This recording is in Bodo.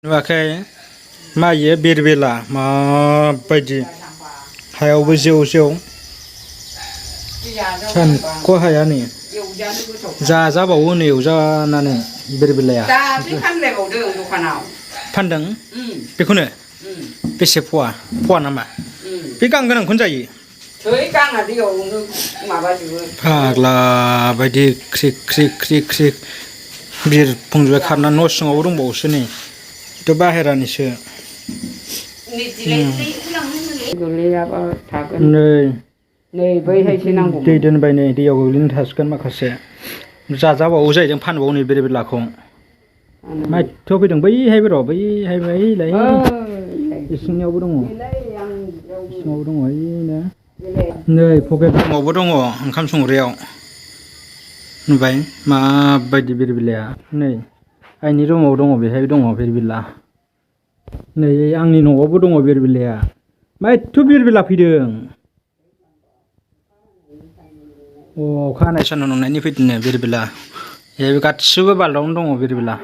नुवाखै मायो बिरबिला माबायदि हायावबो जेव जेव सानख' हाया नै जाजाबावो नै एवजानानै बिरबिलाया दाख्लै फानलायबावदों दखानाव फानदों बेखौनो बेसे फवा नामा बे गां गोनांखौनो जायो थै गांआ दैयावनो माबाजोबो फाग्ला बायदि ख्रि ख्रि ख्रि ख्रि बिरफुंजोबबाय खारना न' सिङावबो दंबावोसो नै थ' बाहेरानिसो नै बैहायसो नांगौ दै दोनबाय नै दैयाव गोग्लैना थासिगोन माखासे जाजाबावो जाहैदों फानबावो नै बिरबिलाखौ माथ्थ' फैदों बैहायबो र' बैलाय इसिंनियावबो दङ इसिङावबो दङ ओइनो नै पकेट रुमावबो दङ ओंखाम संग्रायाव नुबाय माबायदि बिरबिलाया नै आइनि रुमाव दङ बेहाय दङ बिरबिला नै आंनि न'आवबो दङ बिरबिलाया माथ्थ' बिरबिला फैदों अखा हानाय सान्दुं दुंनायनि फैदोंनो बिरबिला बेहायबो गासिबो बाल्दावनो दङ बिरबिला